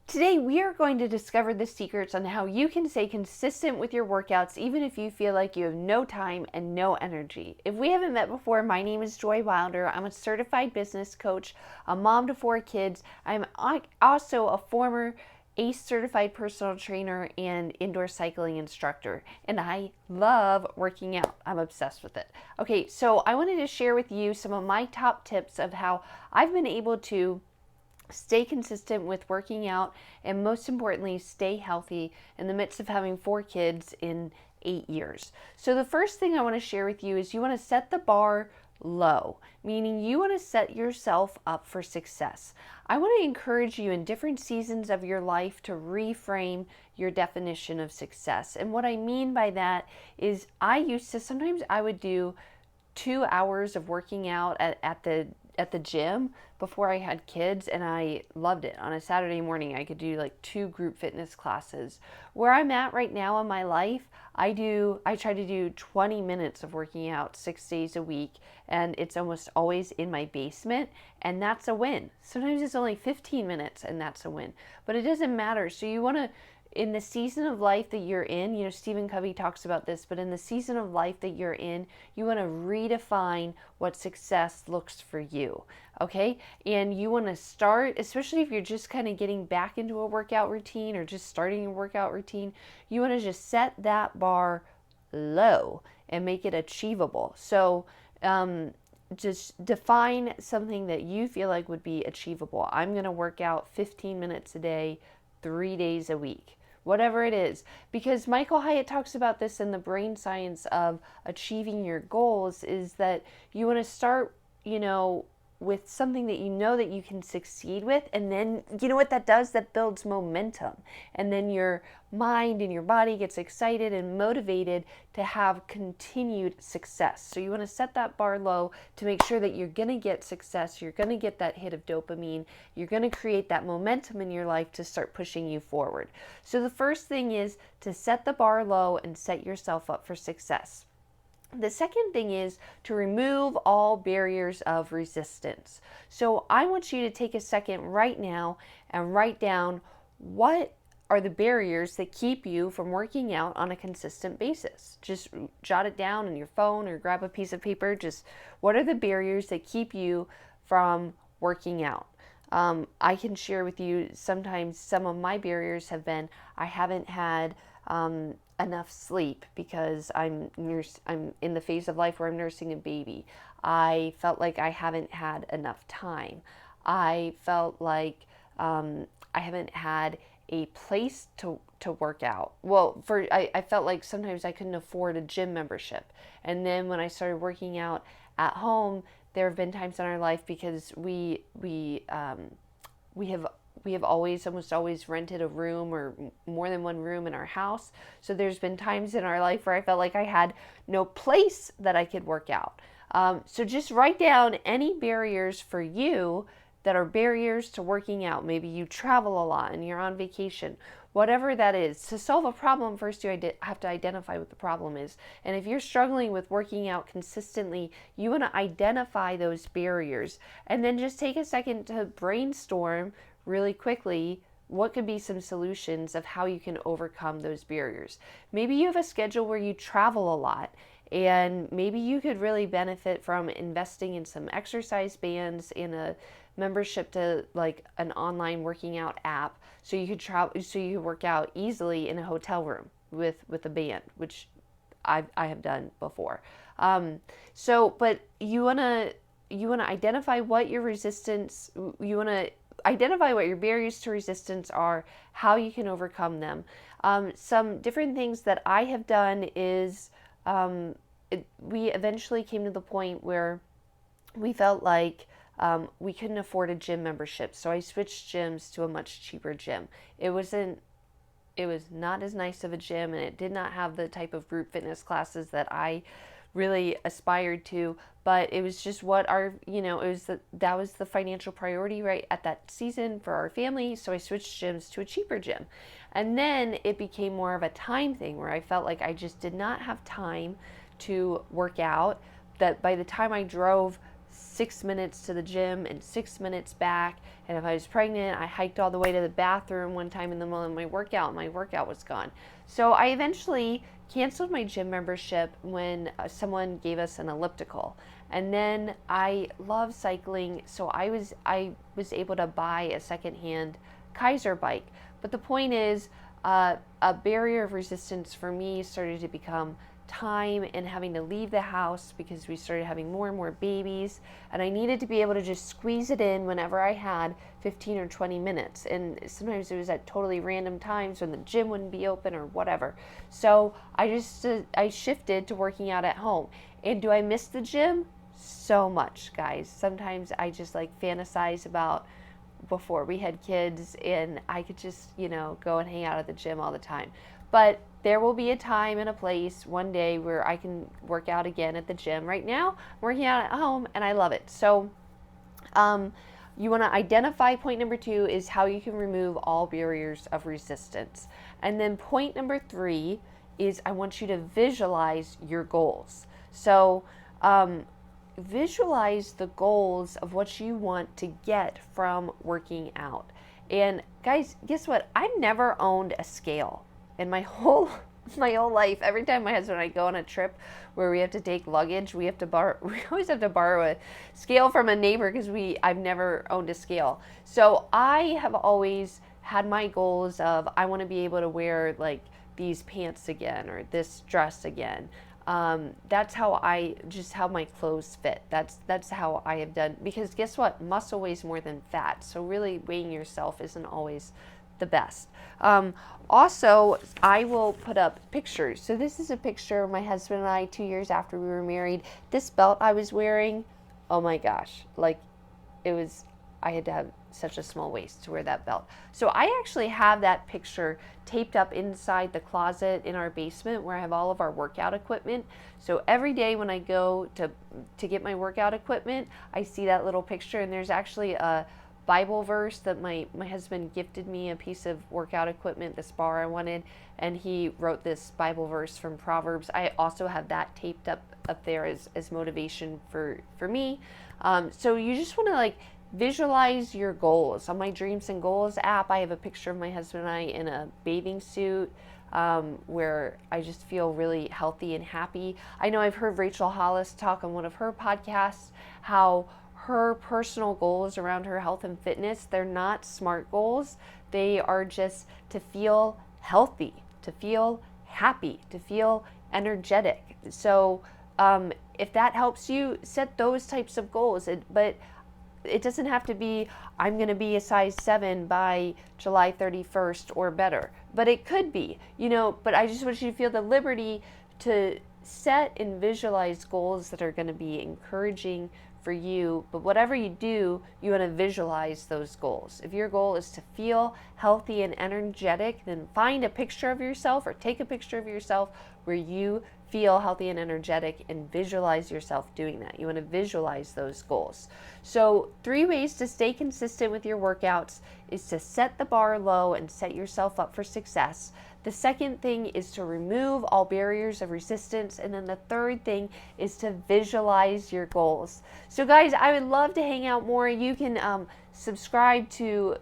Today, we are going to discover the secrets on how you can stay consistent with your workouts even if you feel like you have no time and no energy. If we haven't met before, my name is Joy Wilder. I'm a certified business coach, a mom to 4 kids. I'm also a former ACE certified personal trainer and indoor cycling instructor, and I love working out. I'm obsessed with it. Okay, so I wanted to share with you some of my top tips of how I've been able to stay consistent with working out, and most importantly, stay healthy in the midst of having 4 kids in 8 years. So, the first thing I want to share with you is you want to set the bar low, meaning you want to set yourself up for success. I want to encourage you in different seasons of your life to reframe your definition of success. And what I mean by that is sometimes I would do 2 hours of working out at the gym before I had kids, and I loved it. On a Saturday morning, I could do like 2 group fitness classes. Where I'm at right now in my life, I try to do 20 minutes of working out 6 days a week, and it's almost always in my basement, and that's a win. Sometimes it's only 15 minutes, and that's a win. But it doesn't matter. So you want to, in the season of life that you're in, Stephen Covey talks about this, but in the season of life that you're in, you want to redefine what success looks for you, okay? And you want to start, especially if you're just kind of getting back into a workout routine or just starting a workout routine, you want to just set that bar low and make it achievable. So, just define something that you feel like would be achievable. I'm going to work out 15 minutes a day, 3 days a week, whatever it is. Because Michael Hyatt talks about this in the brain science of achieving your goals, is that you want to start, with something that you know that you can succeed with, and then you know what that does? That builds momentum, and then your mind and your body gets excited and motivated to have continued success. So you want to set that bar low to make sure that you're going to get success, you're going to get that hit of dopamine, you're going to create that momentum in your life to start pushing you forward. So the first thing is to set the bar low and set yourself up for success. The second thing is to remove all barriers of resistance. So I want you to take a second right now and write down what are the barriers that keep you from working out on a consistent basis. Just jot it down on your phone or grab a piece of paper. Just what are the barriers that keep you from working out? I can share with you sometimes some of my barriers have been I haven't had enough sleep because I'm in the phase of life where I'm nursing a baby. I felt like I haven't had enough time. I felt like I haven't had a place to work out. Well, I felt like sometimes I couldn't afford a gym membership. And then when I started working out at home, there have been times in our life because we have almost always rented a room or more than one room in our house. So there's been times in our life where I felt like I had no place that I could work out. So just write down any barriers for you that are barriers to working out. Maybe you travel a lot and you're on vacation. Whatever that is, to solve a problem, first you have to identify what the problem is. And if you're struggling with working out consistently, you want to identify those barriers and then just take a second to brainstorm really quickly what could be some solutions of how you can overcome those barriers. Maybe you have a schedule where you travel a lot, and maybe you could really benefit from investing in some exercise bands, in a membership to like an online working out app, so you could work out easily in a hotel room with a band, which I have done before. But you wanna identify what your resistance. You wanna identify what your barriers to resistance are, how you can overcome them. Some different things that I have done is we eventually came to the point where we felt like we couldn't afford a gym membership. So I switched gyms to a much cheaper gym. It was not as nice of a gym, and it did not have the type of group fitness classes that I really aspired to, but it was just what that was the financial priority right at that season for our family. So I switched gyms to a cheaper gym. And then it became more of a time thing where I felt like I just did not have time to work out, that by the time I drove 6 minutes to the gym and 6 minutes back. And if I was pregnant, I hiked all the way to the bathroom one time in the middle of my workout, and my workout was gone. So I eventually canceled my gym membership when someone gave us an elliptical. And then I love cycling, so I was able to buy a secondhand Kaiser bike. But the point is, a barrier of resistance for me started to become time and having to leave the house because we started having more and more babies, and I needed to be able to just squeeze it in whenever I had 15 or 20 minutes, and sometimes it was at totally random times when the gym wouldn't be open or whatever. So I shifted to working out at home. And do I miss the gym? So much, guys. Sometimes I just like fantasize about before we had kids and I could just, go and hang out at the gym all the time. But there will be a time and a place one day where I can work out again at the gym. Right now, I'm working out at home and I love it. So you want to identify point number 2 is how you can remove all barriers of resistance. And then point number 3 is I want you to visualize your goals. So visualize the goals of what you want to get from working out. And guys, guess what? I've never owned a scale in my whole life. Every time my husband and I go on a trip where we have to take luggage, we always have to borrow a scale from a neighbor because I've never owned a scale. So I have always had my goals of I want to be able to wear like these pants again or this dress again. That's how my clothes fit. That's how I have done, because guess what? Muscle weighs more than fat. So really weighing yourself isn't always the best. Also, I will put up pictures. So this is a picture of my husband and I 2 years after we were married. This belt I was wearing, oh my gosh, I had to have such a small waist to wear that belt. So I actually have that picture taped up inside the closet in our basement where I have all of our workout equipment. So every day when I go to get my workout equipment, I see that little picture, and there's actually a Bible verse that my husband gifted me a piece of workout equipment, this bar I wanted, and he wrote this Bible verse from Proverbs. I also have that taped up there as motivation for me. So you just want to visualize your goals. On my Dreams and Goals app, I have a picture of my husband and I in a bathing suit where I just feel really healthy and happy. I know I've heard Rachel Hollis talk on one of her podcasts how her personal goals around her health and fitness, they're not SMART goals. They are just to feel healthy, to feel happy, to feel energetic. So if that helps you, set those types of goals. But it doesn't have to be, I'm going to be a size 7 by July 31st or better. But it could be, but I just want you to feel the liberty to set and visualize goals that are going to be encouraging for you. But whatever you do, you want to visualize those goals. If your goal is to feel healthy and energetic, then find a picture of yourself or take a picture of yourself where you feel healthy and energetic and visualize yourself doing that. You want to visualize those goals. So 3 ways to stay consistent with your workouts is to set the bar low and set yourself up for success. The second thing is to remove all barriers of resistance. And then the third thing is to visualize your goals. So guys, I would love to hang out more. You can subscribe to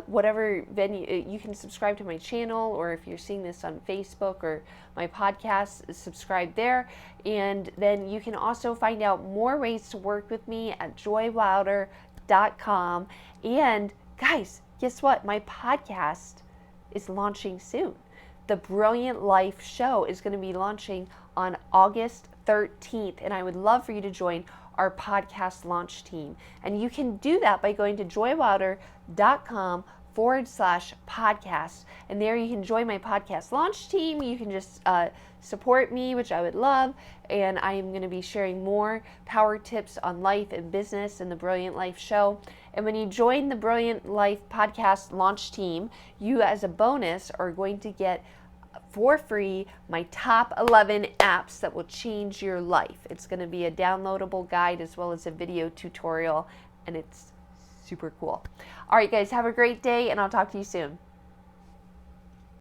whatever venue. You can subscribe to my channel, or if you're seeing this on Facebook or my podcast, subscribe there. And then you can also find out more ways to work with me at joywilder.com. And guys, guess what? My podcast is launching soon. The Brilliant Life Show is going to be launching on August 13th, and I would love for you to join our podcast launch team. And you can do that by going to joywilder.com/podcast. And there you can join my podcast launch team. You can just support me, which I would love. And I am going to be sharing more power tips on life and business in the Brilliant Life Show. And when you join the Brilliant Life podcast launch team, you as a bonus are going to get for free my top 11 apps that will change your life. It's going to be a downloadable guide as well as a video tutorial, and it's super cool. All right, guys, have a great day, and I'll talk to you soon.